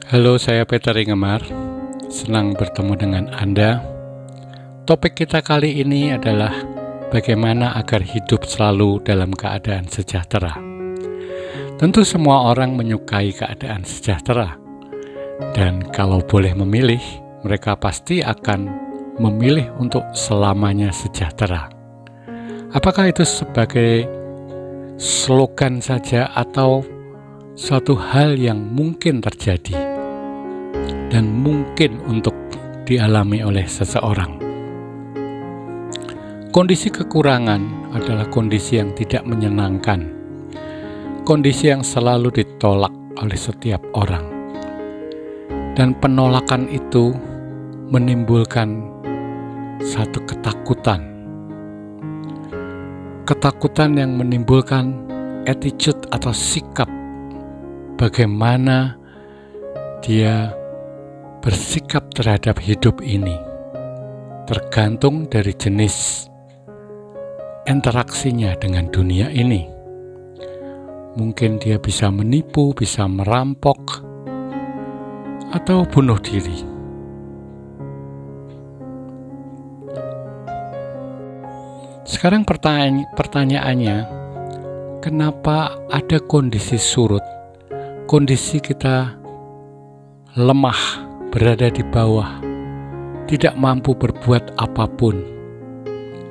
Halo, saya Peter Ingemar. Senang bertemu dengan Anda. Topik kita kali ini adalah bagaimana agar hidup selalu dalam keadaan sejahtera. Tentu semua orang menyukai keadaan sejahtera. Dan kalau boleh memilih, mereka pasti akan memilih untuk selamanya sejahtera. Apakah itu sebagai slogan saja atau suatu hal yang mungkin terjadi dan mungkin untuk dialami oleh seseorang? Kondisi kekurangan adalah kondisi yang tidak menyenangkan, kondisi yang selalu ditolak oleh setiap orang, dan penolakan itu menimbulkan satu ketakutan yang menimbulkan attitude atau sikap bagaimana dia bersikap terhadap hidup ini, tergantung dari jenis interaksinya dengan dunia ini. Mungkin dia bisa menipu, bisa merampok, atau bunuh diri. Sekarang pertanyaannya, kenapa ada kondisi surut? Kondisi kita lemah, berada di bawah, tidak mampu berbuat apapun.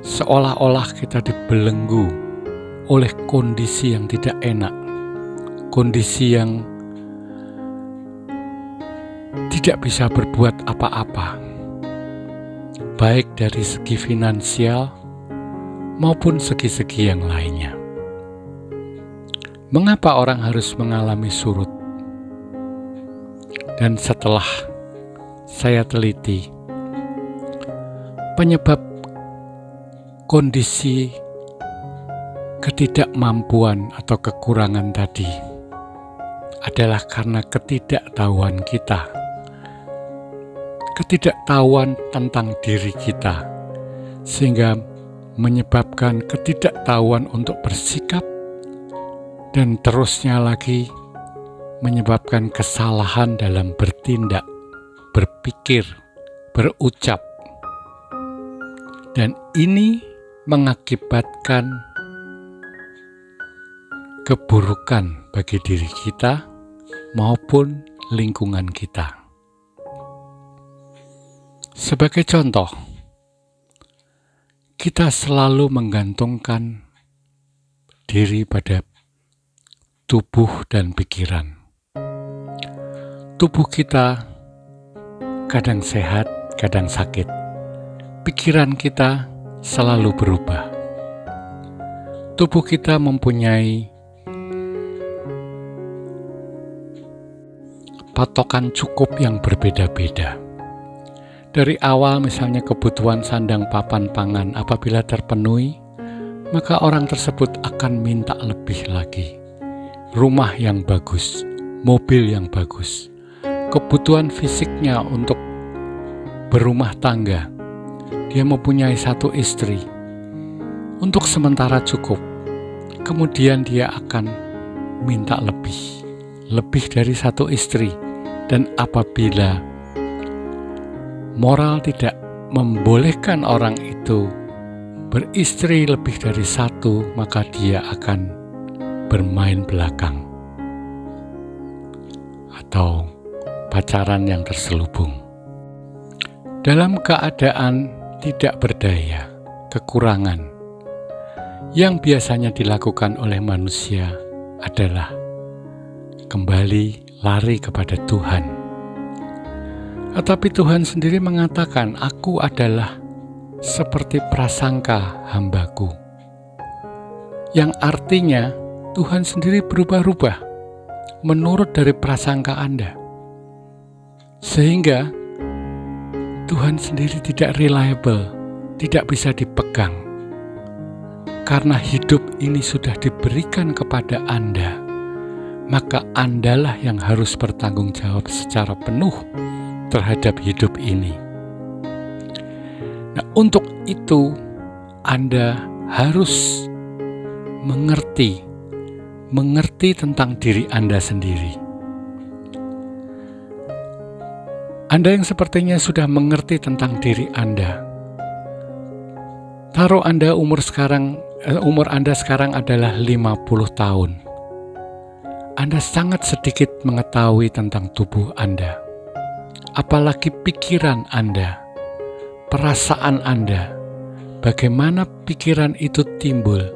Seolah-olah kita dibelenggu oleh kondisi yang tidak enak, kondisi yang tidak bisa berbuat apa-apa, baik dari segi finansial maupun segi-segi yang lainnya. Mengapa orang harus mengalami surut? Dan setelah saya teliti, penyebab kondisi ketidakmampuan atau kekurangan tadi adalah karena ketidaktahuan kita, ketidaktahuan tentang diri kita, sehingga menyebabkan ketidaktahuan untuk bersikap, dan terusnya lagi menyebabkan kesalahan dalam bertindak, berpikir, berucap. Dan ini mengakibatkan keburukan bagi diri kita maupun lingkungan kita. Sebagai contoh, kita selalu menggantungkan diri pada tubuh dan pikiran. Tubuh kita kadang sehat, kadang sakit. Pikiran kita selalu berubah. Tubuh kita mempunyai patokan cukup yang berbeda-beda. Dari awal misalnya kebutuhan sandang papan pangan apabila terpenuhi, maka orang tersebut akan minta lebih lagi. Rumah yang bagus, mobil yang bagus, kebutuhan fisiknya untuk berumah tangga. Dia mempunyai satu istri, untuk sementara cukup. Kemudian dia akan minta lebih dari satu istri. Dan apabila moral tidak membolehkan orang itu beristri lebih dari satu, maka dia akan bermain belakang atau pacaran yang terselubung. Dalam keadaan tidak berdaya, kekurangan, yang biasanya dilakukan oleh manusia adalah kembali lari kepada Tuhan. Tetapi Tuhan sendiri mengatakan, "Aku adalah seperti prasangka hamba-Ku." Yang artinya Tuhan sendiri berubah-ubah menurut dari prasangka Anda. Sehingga Tuhan sendiri tidak reliable, tidak bisa dipegang. Karena hidup ini sudah diberikan kepada Anda, maka Andalah yang harus bertanggung jawab secara penuh terhadap hidup ini. Nah, untuk itu Anda harus mengerti tentang diri Anda sendiri. Anda yang sepertinya sudah mengerti tentang diri Anda. Taruh umur Anda sekarang adalah 50 tahun. Anda sangat sedikit mengetahui tentang tubuh Anda. Apalagi pikiran Anda, perasaan Anda. Bagaimana pikiran itu timbul?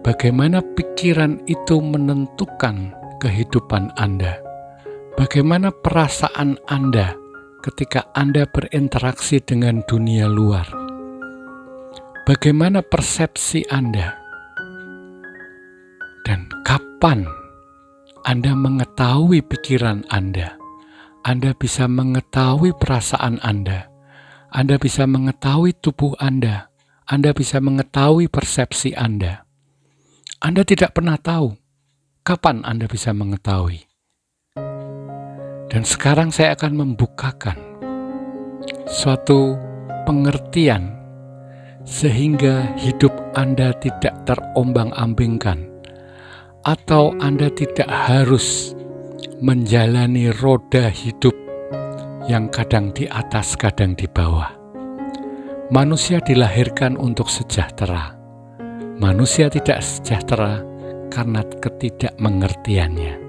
Bagaimana pikiran itu menentukan kehidupan Anda? Bagaimana perasaan Anda ketika Anda berinteraksi dengan dunia luar? Bagaimana persepsi Anda? Dan kapan Anda mengetahui pikiran Anda? Anda bisa mengetahui perasaan Anda. Anda bisa mengetahui tubuh Anda. Anda bisa mengetahui persepsi Anda. Anda tidak pernah tahu kapan Anda bisa mengetahui. Dan sekarang saya akan membukakan suatu pengertian sehingga hidup Anda tidak terombang-ambingkan, atau Anda tidak harus menjalani roda hidup yang kadang di atas, kadang di bawah. Manusia dilahirkan untuk sejahtera. Manusia tidak sejahtera karena ketidakmengertiannya.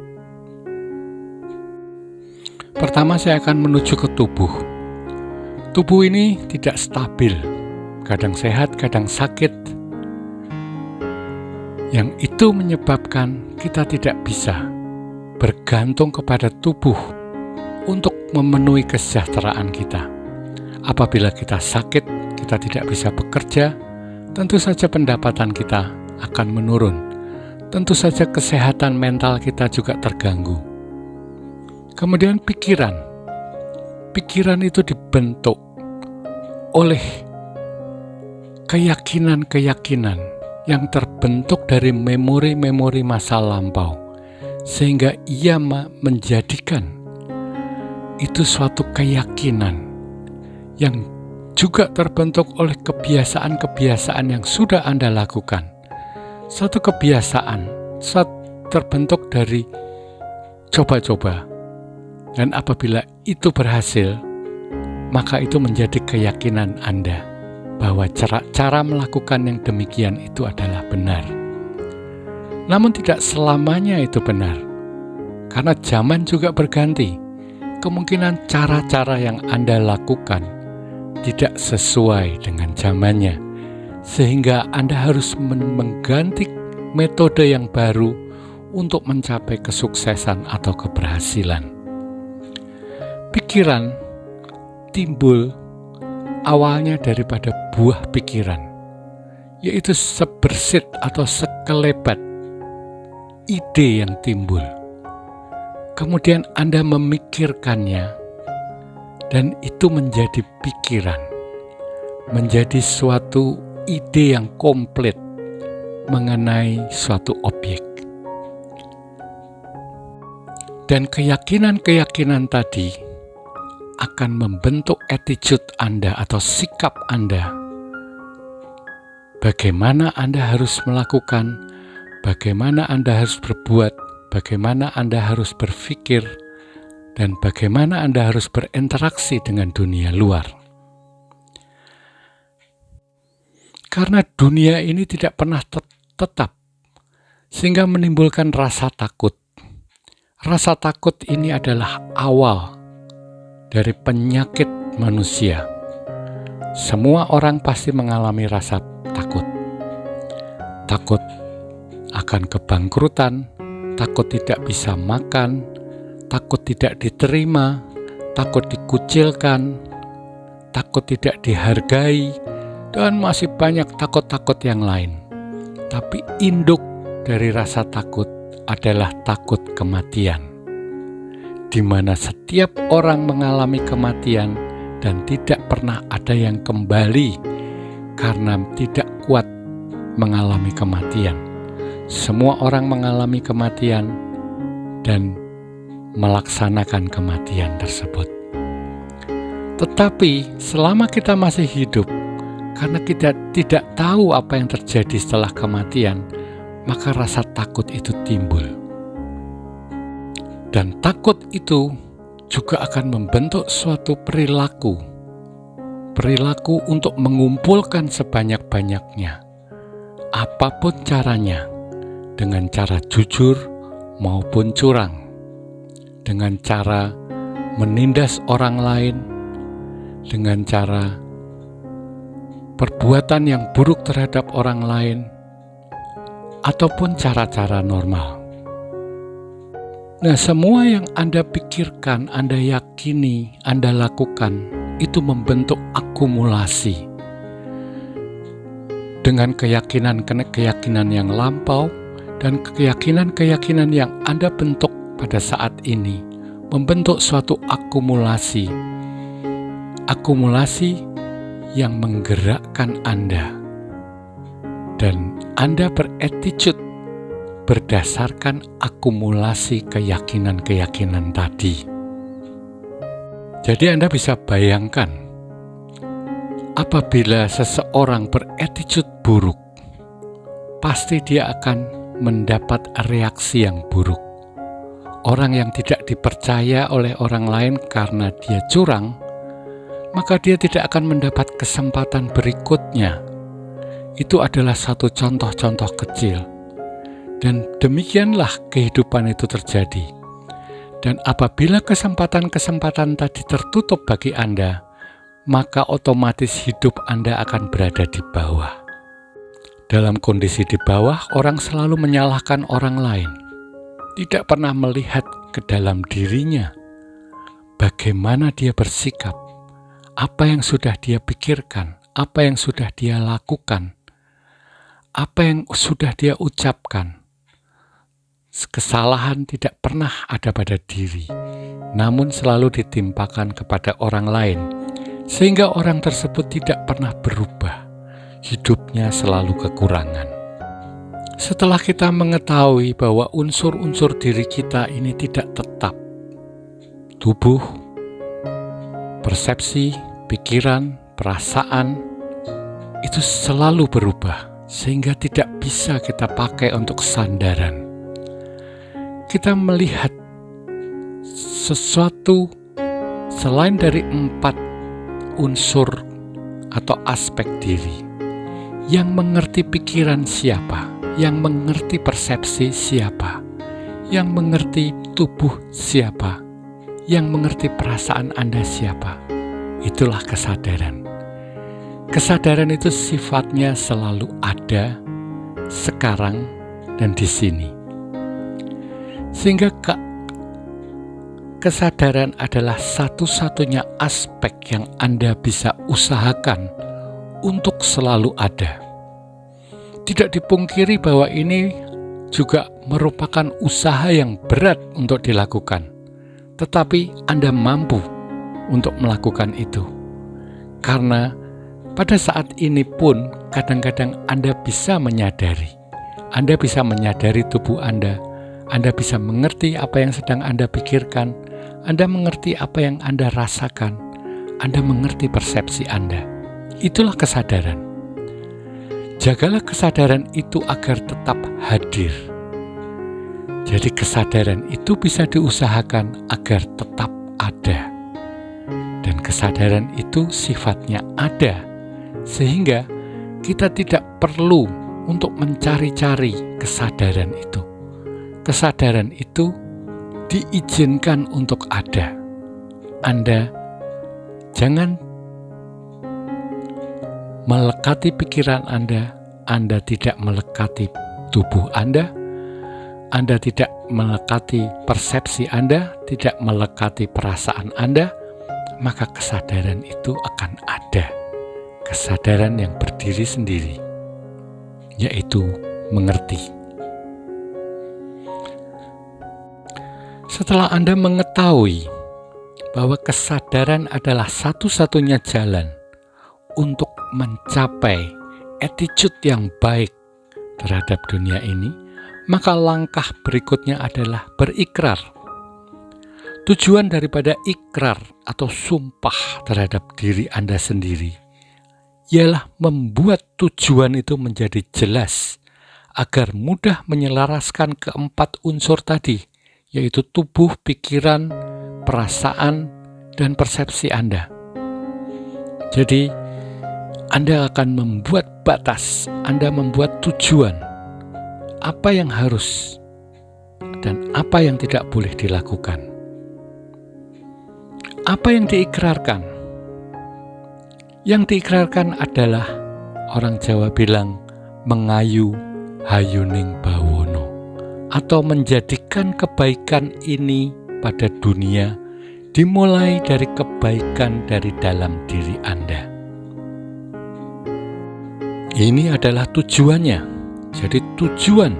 Pertama, saya akan menuju ke tubuh. Tubuh ini tidak stabil, kadang sehat, kadang sakit. Yang itu menyebabkan kita tidak bisa bergantung kepada tubuh untuk memenuhi kesejahteraan kita. Apabila kita sakit, kita tidak bisa bekerja, tentu saja pendapatan kita akan menurun. Tentu saja kesehatan mental kita juga terganggu. Kemudian pikiran itu dibentuk oleh keyakinan-keyakinan yang terbentuk dari memori-memori masa lampau, sehingga ia menjadikan itu suatu keyakinan yang juga terbentuk oleh kebiasaan-kebiasaan yang sudah Anda lakukan. Suatu kebiasaan terbentuk dari coba-coba. Dan apabila itu berhasil, maka itu menjadi keyakinan Anda bahwa cara melakukan yang demikian itu adalah benar. Namun tidak selamanya itu benar, karena zaman juga berganti. Kemungkinan cara-cara yang Anda lakukan tidak sesuai dengan zamannya, sehingga Anda harus mengganti metode yang baru untuk mencapai kesuksesan atau keberhasilan. Pikiran timbul awalnya daripada buah pikiran, yaitu sebersit atau sekelebat ide yang timbul. Kemudian Anda memikirkannya, dan itu menjadi pikiran, menjadi suatu ide yang komplit mengenai suatu objek. Dan keyakinan-keyakinan tadi akan membentuk attitude Anda atau sikap Anda. Bagaimana Anda harus melakukan, bagaimana Anda harus berbuat, bagaimana Anda harus berpikir, dan bagaimana Anda harus berinteraksi dengan dunia luar. Karena dunia ini tidak pernah tetap, sehingga menimbulkan rasa takut. Rasa takut ini adalah awal dari penyakit manusia. Semua orang pasti mengalami rasa takut. Takut akan kebangkrutan, takut tidak bisa makan, takut tidak diterima, takut dikucilkan, takut tidak dihargai, dan masih banyak takut-takut yang lain. Tapi induk dari rasa takut adalah takut kematian, di mana setiap orang mengalami kematian dan tidak pernah ada yang kembali karena tidak kuat mengalami kematian. Semua orang mengalami kematian dan melaksanakan kematian tersebut. Tetapi selama kita masih hidup, karena kita tidak tahu apa yang terjadi setelah kematian, maka rasa takut itu timbul. Dan takut itu juga akan membentuk suatu perilaku untuk mengumpulkan sebanyak-banyaknya, apapun caranya, dengan cara jujur maupun curang, dengan cara menindas orang lain, dengan cara perbuatan yang buruk terhadap orang lain, ataupun cara-cara normal. Nah, semua yang Anda pikirkan, Anda yakini, Anda lakukan, itu membentuk akumulasi. Dengan keyakinan yang lampau dan keyakinan yang Anda bentuk pada saat ini, membentuk suatu akumulasi yang menggerakkan Anda. Dan Anda berattitude berdasarkan akumulasi keyakinan tadi. Jadi Anda bisa bayangkan, apabila seseorang berattitude buruk, pasti dia akan mendapat reaksi yang buruk. Orang yang tidak dipercaya oleh orang lain karena dia curang, maka dia tidak akan mendapat kesempatan berikutnya. Itu adalah satu contoh-contoh kecil. Dan demikianlah kehidupan itu terjadi. Dan apabila kesempatan-kesempatan tadi tertutup bagi Anda, maka otomatis hidup Anda akan berada di bawah. Dalam kondisi di bawah, orang selalu menyalahkan orang lain. Tidak pernah melihat ke dalam dirinya. Bagaimana dia bersikap, apa yang sudah dia pikirkan, apa yang sudah dia lakukan, apa yang sudah dia ucapkan. Kesalahan tidak pernah ada pada diri, namun selalu ditimpakan kepada orang lain, sehingga orang tersebut tidak pernah berubah. Hidupnya selalu kekurangan. Setelah kita mengetahui bahwa unsur-unsur diri kita ini tidak tetap, tubuh, persepsi, pikiran, perasaan, itu selalu berubah, sehingga tidak bisa kita pakai untuk sandaran. Kita melihat sesuatu selain dari 4 unsur atau aspek diri. Yang mengerti pikiran siapa, yang mengerti persepsi siapa, yang mengerti tubuh siapa, yang mengerti perasaan Anda siapa. Itulah kesadaran. Kesadaran itu sifatnya selalu ada, sekarang, dan di sini. Sehingga kesadaran adalah satu-satunya aspek yang Anda bisa usahakan untuk selalu ada. Tidak dipungkiri bahwa ini juga merupakan usaha yang berat untuk dilakukan, tetapi Anda mampu untuk melakukan itu. Karena pada saat ini pun kadang-kadang Anda bisa menyadari tubuh Anda bisa mengerti apa yang sedang Anda pikirkan, Anda mengerti apa yang Anda rasakan, Anda mengerti persepsi Anda. Itulah kesadaran. Jagalah kesadaran itu agar tetap hadir. Jadi kesadaran itu bisa diusahakan agar tetap ada. Dan kesadaran itu sifatnya ada, sehingga kita tidak perlu untuk mencari-cari kesadaran itu. Kesadaran itu diizinkan untuk ada. Anda jangan melekati pikiran Anda tidak melekati tubuh Anda tidak melekati persepsi Anda, tidak melekati perasaan Anda, maka kesadaran itu akan ada. Kesadaran yang berdiri sendiri, yaitu mengerti. Setelah Anda mengetahui bahwa kesadaran adalah satu-satunya jalan untuk mencapai attitude yang baik terhadap dunia ini, maka langkah berikutnya adalah berikrar. Tujuan daripada ikrar atau sumpah terhadap diri Anda sendiri ialah membuat tujuan itu menjadi jelas agar mudah menyelaraskan keempat unsur tadi, yaitu tubuh, pikiran, perasaan dan persepsi Anda. Jadi, Anda akan membuat batas, Anda membuat tujuan, apa yang harus dan apa yang tidak boleh dilakukan. Apa yang diikrarkan? Yang diikrarkan adalah, orang Jawa bilang, mengayu hayuning bawono, atau menjadikan kebaikan ini pada dunia dimulai dari kebaikan dari dalam diri Anda. Ini adalah tujuannya. Jadi tujuan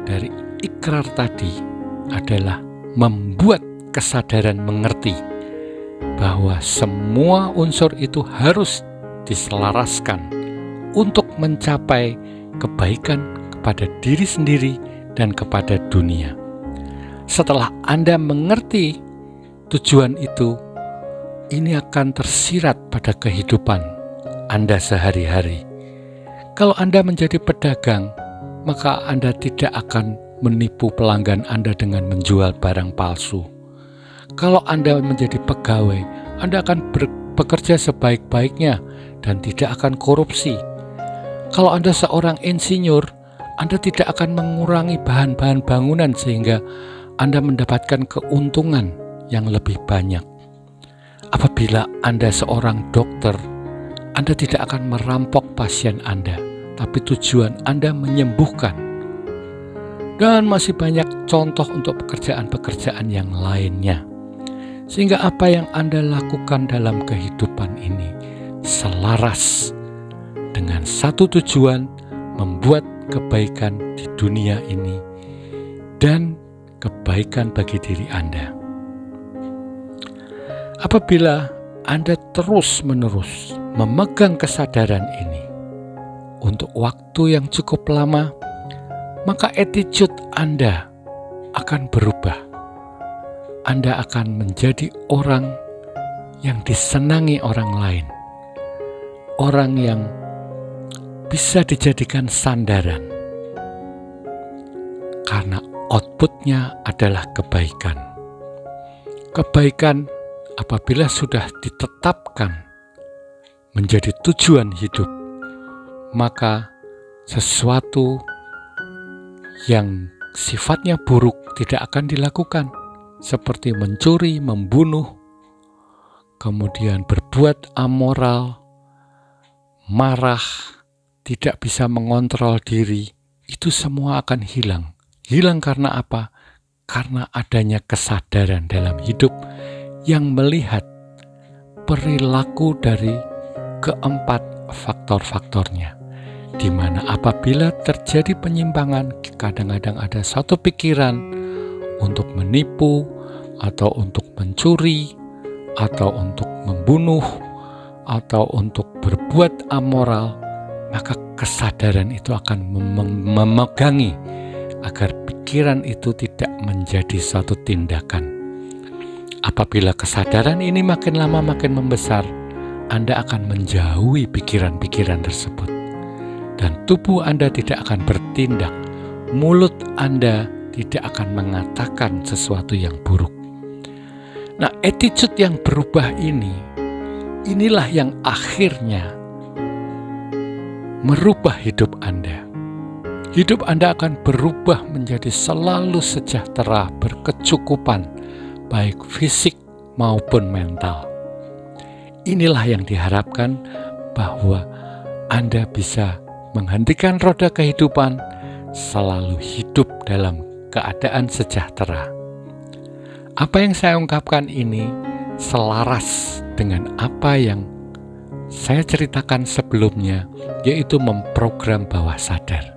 dari ikrar tadi adalah membuat kesadaran mengerti bahwa semua unsur itu harus diselaraskan untuk mencapai kebaikan kepada diri sendiri dan kepada dunia. Setelah Anda mengerti tujuan itu, ini akan tersirat pada kehidupan Anda sehari-hari. Kalau Anda menjadi pedagang, maka Anda tidak akan menipu pelanggan Anda dengan menjual barang palsu. Kalau Anda menjadi pegawai, Anda akan bekerja sebaik-baiknya dan tidak akan korupsi. Kalau Anda seorang insinyur, Anda tidak akan mengurangi bahan-bahan bangunan sehingga Anda mendapatkan keuntungan yang lebih banyak. Apabila Anda seorang dokter, Anda tidak akan merampok pasien Anda, tapi tujuan Anda menyembuhkan. Dan masih banyak contoh untuk pekerjaan-pekerjaan yang lainnya. Sehingga apa yang Anda lakukan dalam kehidupan ini selaras dengan satu tujuan, membuat kebaikan di dunia ini dan kebaikan bagi diri Anda. Apabila Anda terus-menerus memegang kesadaran ini untuk waktu yang cukup lama, maka attitude Anda akan berubah. Anda akan menjadi orang yang disenangi orang lain, orang yang bisa dijadikan sandaran, karena outputnya adalah kebaikan. Kebaikan apabila sudah ditetapkan menjadi tujuan hidup, maka sesuatu yang sifatnya buruk tidak akan dilakukan, seperti mencuri, membunuh, kemudian berbuat amoral, marah, tidak bisa mengontrol diri. Itu semua akan hilang. Hilang karena apa? Karena adanya kesadaran dalam hidup yang melihat perilaku dari keempat faktor-faktornya, di mana apabila terjadi penyimpangan, kadang-kadang ada satu pikiran untuk menipu, atau untuk mencuri, atau untuk membunuh, atau untuk berbuat amoral, maka kesadaran itu akan memegangi agar pikiran itu tidak menjadi suatu tindakan. Apabila kesadaran ini makin lama makin membesar, Anda akan menjauhi pikiran-pikiran tersebut. Dan tubuh Anda tidak akan bertindak, mulut Anda tidak akan mengatakan sesuatu yang buruk. Nah, attitude yang berubah inilah yang akhirnya merubah hidup Anda. Hidup Anda akan berubah menjadi selalu sejahtera, berkecukupan, baik fisik maupun mental. Inilah yang diharapkan, bahwa Anda bisa menghentikan roda kehidupan, selalu hidup dalam keadaan sejahtera. Apa yang saya ungkapkan ini selaras dengan apa yang saya ceritakan sebelumnya, yaitu memprogram bawah sadar.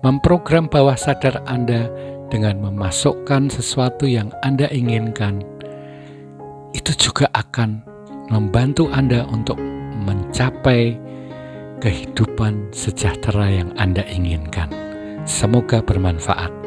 Memprogram bawah sadar Anda dengan memasukkan sesuatu yang Anda inginkan, itu juga akan membantu Anda untuk mencapai kehidupan sejahtera yang Anda inginkan. Semoga bermanfaat.